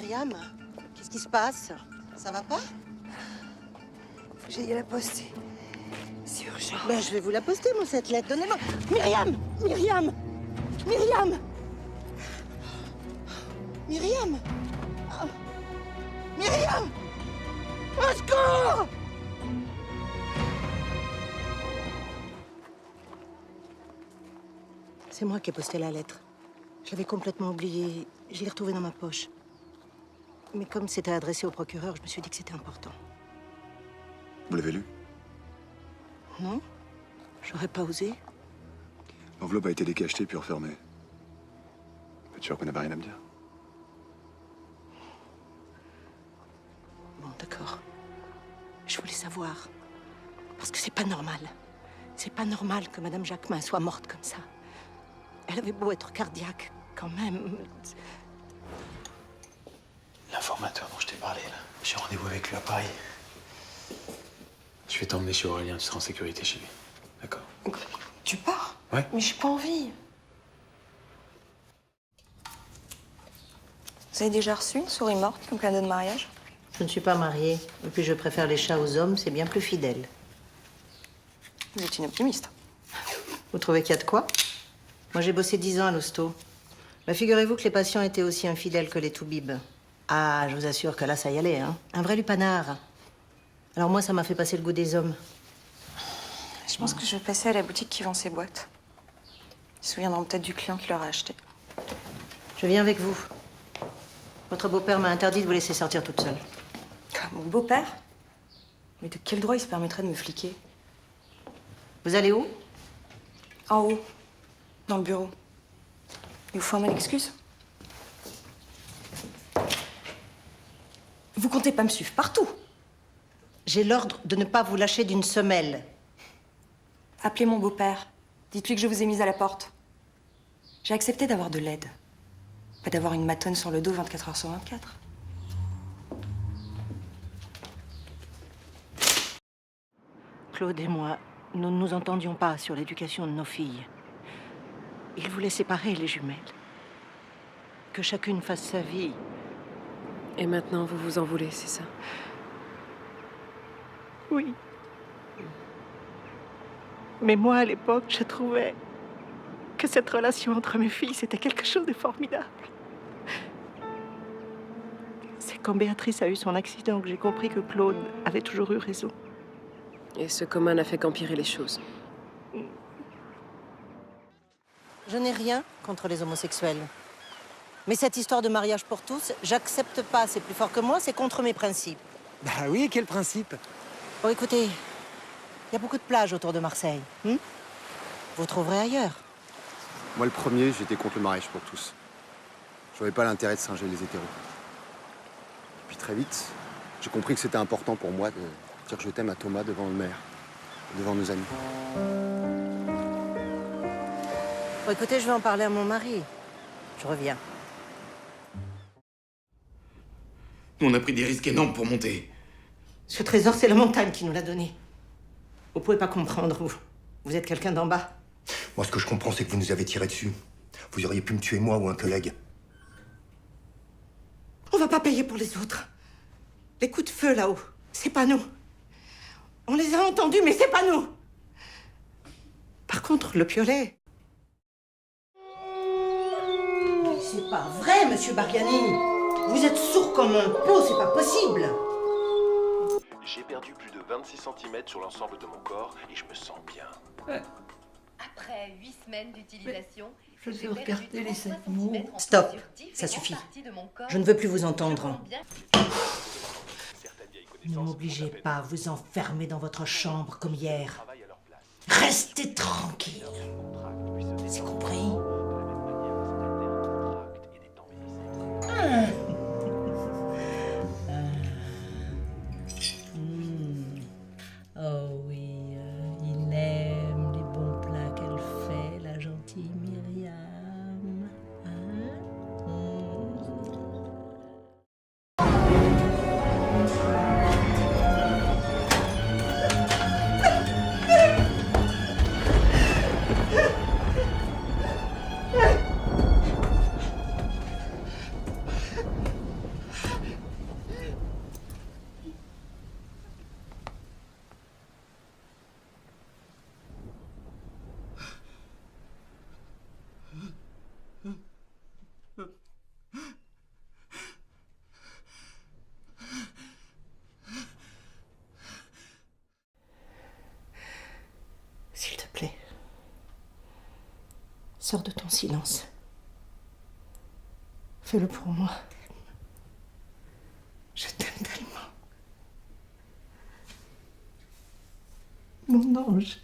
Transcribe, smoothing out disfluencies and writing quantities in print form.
Myriam, qu'est-ce qui se passe? Ça va pas? Faut que j'aille à la poste. C'est urgent. Ben, je vais vous la poster, moi, cette lettre. Donnez-moi. Myriam! Myriam! Myriam! Myriam! Ah. Myriam! Au secours! C'est moi qui ai posté la lettre. Je l'avais complètement oubliée. Je l'ai retrouvée dans ma poche. Mais comme c'était adressé au procureur, je me suis dit que c'était important. Vous l'avez lu? Non? J'aurais pas osé. L'enveloppe a été décachetée puis refermée. T'es sûr qu'on n'avait rien à me dire? Bon, d'accord. Je voulais savoir. Parce que c'est pas normal. C'est pas normal que Madame Jacquemin soit morte comme ça. Elle avait beau être cardiaque, quand même. L'informateur dont je t'ai parlé, là. J'ai rendez-vous avec lui à Paris. Je vais t'emmener chez Aurélien, tu seras en sécurité chez lui. D'accord? Tu pars? Ouais. Mais j'ai pas envie. Vous avez déjà reçu une souris morte comme cadeau de mariage? Je ne suis pas mariée. Et puis je préfère les chats aux hommes, c'est bien plus fidèle. Vous êtes une optimiste. Vous trouvez qu'il y a de quoi? Moi, j'ai bossé 10 ans à l'hosto. Bah, figurez-vous que les patients étaient aussi infidèles que les toubibs. Ah, je vous assure que là, ça y allait, hein. Un vrai lupanard. Alors moi, ça m'a fait passer le goût des hommes. Je pense que je vais passer à la boutique qui vend ces boîtes. Ils se souviendront peut-être du client qui leur a acheté. Je viens avec vous. Votre beau-père m'a interdit de vous laisser sortir toute seule. Mon beau-père? Mais de quel droit il se permettrait de me fliquer? Vous allez où? En haut, dans le bureau. Il vous faut un mot d'excuse? Vous comptez pas me suivre partout? J'ai l'ordre de ne pas vous lâcher d'une semelle. Appelez mon beau-père. Dites-lui que je vous ai mise à la porte. J'ai accepté d'avoir de l'aide. Pas d'avoir une matonne sur le dos 24 heures sur 24. Claude et moi, nous ne nous entendions pas sur l'éducation de nos filles. Il voulait séparer les jumelles. Que chacune fasse sa vie. Et maintenant, vous vous en voulez, c'est ça? Oui. Mais moi, à l'époque, je trouvais que cette relation entre mes filles, c'était quelque chose de formidable. C'est quand Béatrice a eu son accident que j'ai compris que Claude avait toujours eu raison. Et ce commun n'a fait qu'empirer les choses. Je n'ai rien contre les homosexuels. Mais cette histoire de mariage pour tous, j'accepte pas. C'est plus fort que moi, c'est contre mes principes. Bah oui, quel principe? Bon, écoutez, il y a beaucoup de plages autour de Marseille. Vous trouverez ailleurs. Moi, le premier, j'étais contre le mariage pour tous. Je voyais pas l'intérêt de singer les hétéros. Et puis très vite, j'ai compris que c'était important pour moi de dire que je t'aime à Thomas devant le maire, devant nos amis. Bon, écoutez, je vais en parler à mon mari. Je reviens. Nous, on a pris des risques énormes pour monter. Ce trésor, c'est la montagne qui nous l'a donné. Vous pouvez pas comprendre, vous. Vous êtes quelqu'un d'en bas. Moi, ce que je comprends, c'est que vous nous avez tiré dessus. Vous auriez pu me tuer, moi ou un collègue. On va pas payer pour les autres. Les coups de feu, là-haut, c'est pas nous. On les a entendus, mais c'est pas nous. Par contre, le piolet... C'est pas vrai, monsieur Bargani. Vous êtes sourd comme un pot, c'est pas possible. J'ai perdu plus de 26 cm sur l'ensemble de mon corps et je me sens bien. Après 8 semaines d'utilisation, je j'ai veux perdu regarder les 35 animaux. centimètres en Stop, différentes ça suffit. parties de mon corps. Je ne veux plus vous entendre. Certaines vieilles Ne connaissances m'obligez font pas à vous enfermer dans votre chambre comme hier. travail à leur place. Restez tranquille. C'est compris? Oh oui, il aime les bons plats qu'elle fait, la gentille Myriam. Sors de ton silence. Fais-le pour moi. Je t'aime tellement. Mon ange.